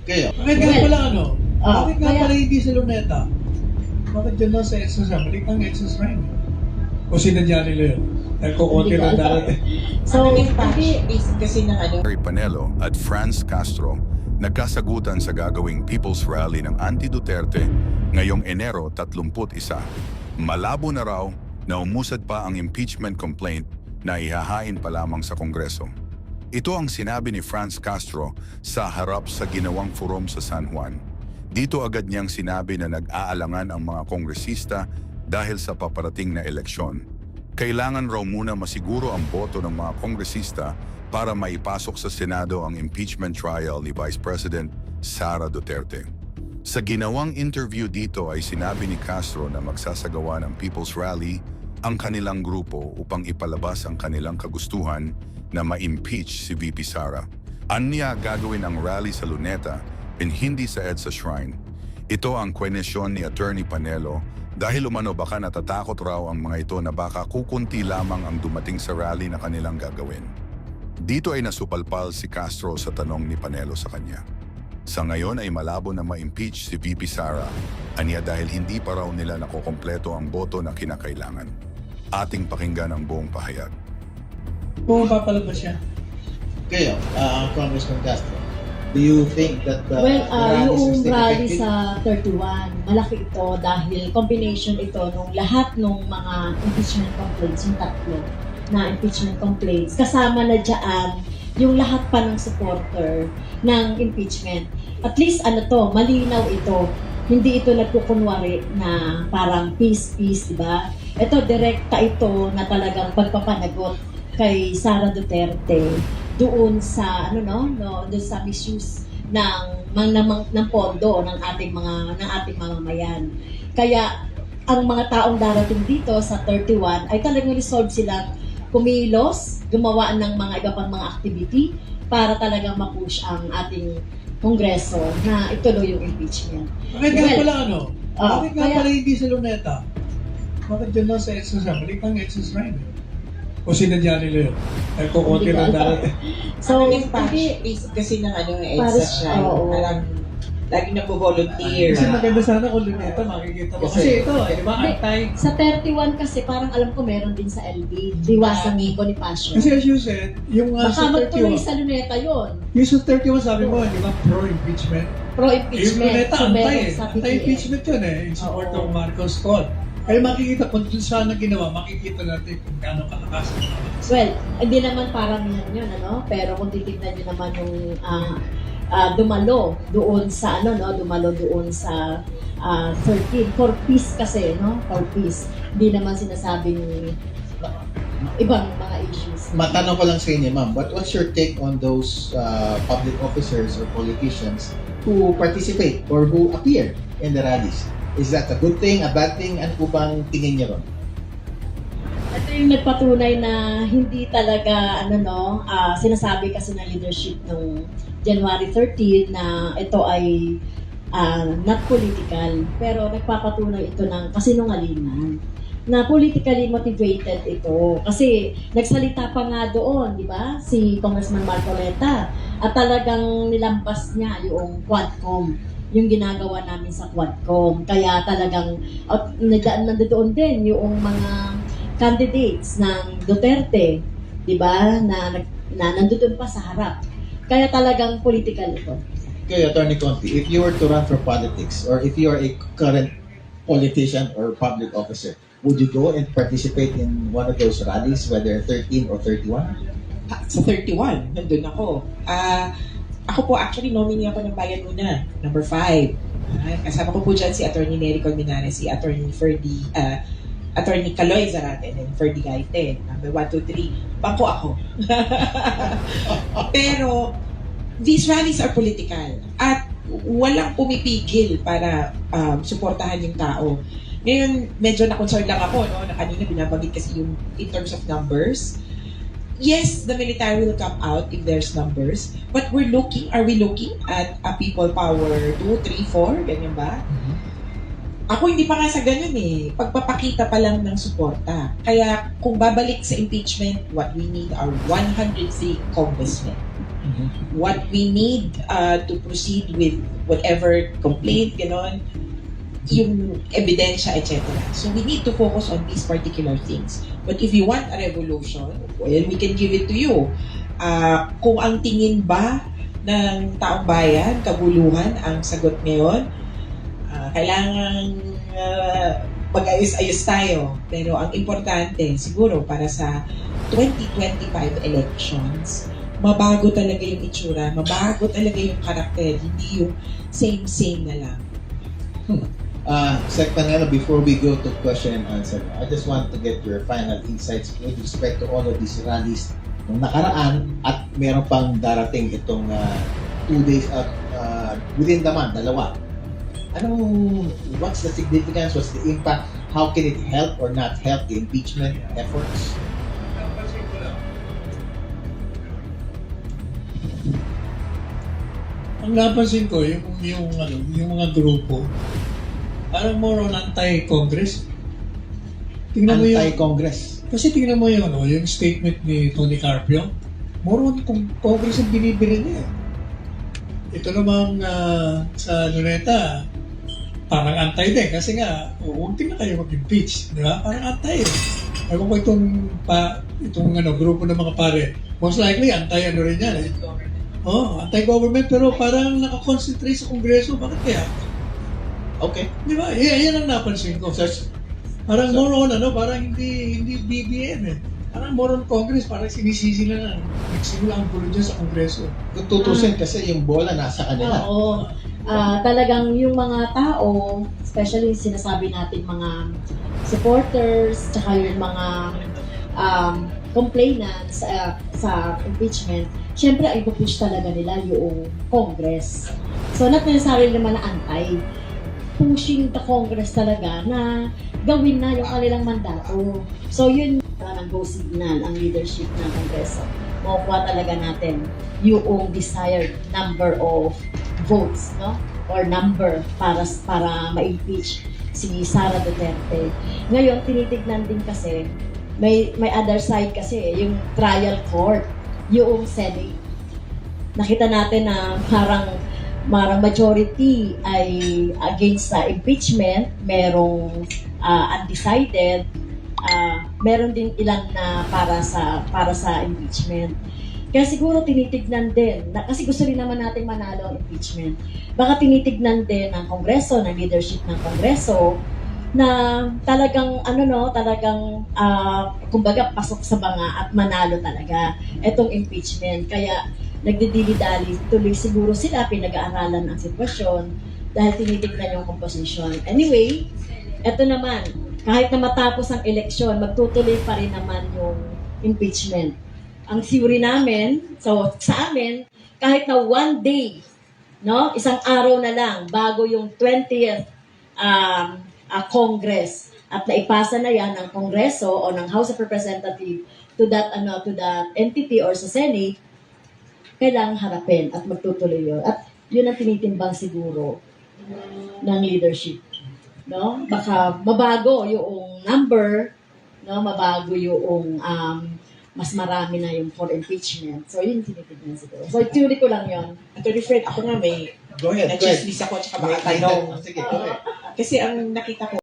Kaya? Bakit nga pala Bakit nga kaya- pala hindi sa Luneta? Bakit dyan lang sa EDSA siya? Balik ang EDSA shrine. O sinadya nila yun? Dahil kukunti Hindi ko na alam. darating. So, hindi, Kasi ng ano, Harry Panelo at Franz Castro nagkasagutan sa gagawing People's Rally ng Anti-Duterte ngayong Enero 31. Malabo na raw na umusad pa ang impeachment complaint na ihahain pa lamang sa Kongreso. Ito ang sinabi ni Franz Castro sa harap sa ginawang forum sa San Juan. Dito agad niyang sinabi na nag-aalangan ang mga kongresista dahil sa paparating na eleksyon. Kailangan raw muna masiguro ang boto ng mga kongresista para maipasok sa Senado ang impeachment trial ni Vice President Sara Duterte. Sa ginawang interview dito ay sinabi ni Castro na magsasagawa ng People's Rally ang kanilang grupo upang ipalabas ang kanilang kagustuhan na ma-impeach si VP Sara. Anya gagawin ang rally sa Luneta and hindi sa EDSA Shrine. Ito ang kwenesyon ni Attorney Panelo dahil umano baka natatakot raw ang mga ito na baka kukunti lamang ang dumating sa rally na kanilang gagawin. Dito ay nasupalpal si Castro sa tanong ni Panelo sa kanya. Sa ngayon ay malabo na ma-impeach si VP Sara, aniya dahil hindi pa raw nila nakokompleto ang boto na kinakailangan. Ating pakinggan ang buong pahayag. Kung papalabas siya. Kaya, Congressman Castro, do you think that the rallies are yung still rally effective? sa 31, malaki ito dahil combination ito nung lahat ng mga impeachment complaints, yung tatlo na impeachment complaints, kasama na dyan yung lahat pa ng supporter ng impeachment. At least malinaw ito. Hindi ito nagkukunwari na parang peace, di ba? Ito, direkta ito na talagang pagpapanagot kay Sara Duterte doon sa doon sa misuse ng pondo ng ating mga mamamayan. Kaya ang mga taong darating dito sa 31 ay talagang resolve silang kumilos, gumawa ng mga iba pang mga activity para talagang ma-push ang ating Kongreso na ituloy yung impeachment. Bakit nga Well, pala Bakit nga kaya- pala hindi sa Luneta? Bakit dyan lang sa EDSA siya? Balik ang EDSA shrine. O sinadya nila yun? Dahil kukunti Hindi ko na alam. darating. So, yung patch, hindi, basic kasi ng EDSA Paris, siya. oo. Parang lagi nagpo-volunteer. Kasi maganda sana kung Luneta, makikita mo. Kasi ito, di ba, Hindi. Sa 31 kasi parang alam ko meron din sa LB, Diwasang Bonifacio. Kasi as you said, yung Baka sa magtuloy 31, sa Luneta yun. yung sa 31 sabi mo, di ba, pro-impeachment? Yung Pro-impeachment. Luneta, So, meron sa PPM. anti-impeachment yun in support Oo. of Marcos call. Kaya makikita, kung dun sana ginawa, makikita natin kung gaano kalakas. Well, hindi naman parang yun, pero kung titignan nyo naman yung dumalo doon sa 13 for peace kasi, for peace. Hindi naman sinasabing ibang mga issues. Matanong ko lang sa inyo, ma'am, but what's your take on those public officers or politicians who participate or who appear in the rallies? Is that a good thing, a bad thing? Ano po bang tingin niyo ron? Ito yung nagpatunay na hindi talaga sinasabi kasi ng leadership nung January 13 na ito ay not political, pero nagpapatunay ito ng kasinungalingan na politically motivated ito. Kasi nagsalita pa nga doon, di ba, si Congressman Marcoleta, at talagang nilampas niya yung Quadcom, yung ginagawa namin sa Quadcom. Kaya talagang nandoon din yung mga candidates ng Duterte, di ba, na nandoon pa sa harap. Kaya talagang political ito. Okay, Attorney Conti, if you were to run for politics or if you are a current politician or public officer, would you go and participate in one of those rallies, whether 13 or 31? Sa 31, nandun ako. Ako po, actually, nominee ako ng Bayan Muna, number 5. Kasama ko po dyan si Attorney Nery Colmenares, si Attorney Ferdy, Attorney Caloy Zarate, and Ferdy Gaite, number 1, 2, 3. Bangko ako. Pero, these rallies are political. At walang pumipigil para suportahan yung tao. Ngayon, medyo na-concern lang ako, na kanina binabanggit kasi yung in terms of numbers. Yes, the military will come out if there's numbers, but are we looking at a people power 2, 3, 4, ganyan ba? Ako hindi pa nga sa ganun eh. Pagpapakita pa lang ng suporta. Kaya kung babalik sa impeachment, what we need are 103 congressmen. What we need to proceed with whatever complaint, gano'n, yung ebidensya, etc. So we need to focus on these particular things. But if you want a revolution, well, we can give it to you. Kung ang tingin ba ng taong bayan, kabuluhan ang sagot ngayon, kailangan mag-ayos-ayos tayo. Pero ang importante, siguro para sa 2025 elections, mabago talaga yung itsura, mabago talaga yung karakter, hindi yung same-same na lang. Sec Panelo, before we go to question and answer, I just want to get your final insights with respect to all of these rallies nung nakaraan at meron pang darating itong 2 days within the month, dalawa. What's the significance, what's the impact, how can it help or not help the impeachment efforts? Ang napansin ko, yung mga grupo, parang more on anti-Congress. Tingnan mo yung, Anti-Congress. kasi tingnan mo yung statement ni Tony Carpio, more on kung Congress ang binibili niya. Ito namang sa Luneta, parang anti din. Kasi nga, huwag na kayo mag-impeach. Di ba? Parang anti eh. Ewan ko itong grupo ng mga pare. Most likely, anti rin yan eh. Anti-government pero parang nakakonsentrate sa Kongreso. Bakit kaya? Okay. Di ba? Yan ang napansin ko. Parang more on, parang hindi BBM eh. Parang more on Congress, parang sinisisi na nagsimula ang gulo dyan sa Kongreso. Kung tutusin kasi yung bola nasa kanila. Oo. Talagang yung mga tao, especially yung sinasabi natin mga supporters, tsaka yung mga complainants sa impeachment, syempre ay pupush talaga nila yung Congress. So, not necessarily naman na anti. Pushing the Congress talaga na gawin na yung kanilang mandato. So, yun parang go signal ang leadership ng Kongreso. Makukuha talaga natin yung desired number of votes, no? Or number para ma-impeach si Sara Duterte. Ngayon, tinitignan din kasi, may other side kasi, yung trial court, yung Senate. Nakita natin na parang majority ay against sa impeachment, merong undecided, meron din ilan na para sa impeachment. Kaya siguro tinitignan din, kasi gusto rin naman nating manalo ang impeachment. Baka tinitignan din ng Kongreso, ng leadership ng Kongreso, na talagang kumbaga pasok sa banga at manalo talaga itong impeachment. Kaya nagdidili-dali, tuloy siguro sila, pinag-aaralan ang sitwasyon dahil tinitignan yung composition. Anyway, eto naman, kahit na matapos ang eleksyon, magtutuloy pa rin naman yung impeachment. Ang theory namin, so sa amin, kahit na one day, no, isang araw na lang bago yung 20th Congress at naipasa na yan ng Kongreso o ng House of Representatives to that entity or sa Senate, kailangang harapin at magtutuloy yun. At yun ang tinitimbang siguro ng leadership. No? Baka mabago yung number, no? Mabago yung mas marami na yung for impeachment. So, yun tinitignan siguro. So, theory ko lang yun. Attorney Fred, ako nga may Go ahead. na-chismis ako tsaka baka tanong. Sige, go ahead. Kasi ang nakita ko,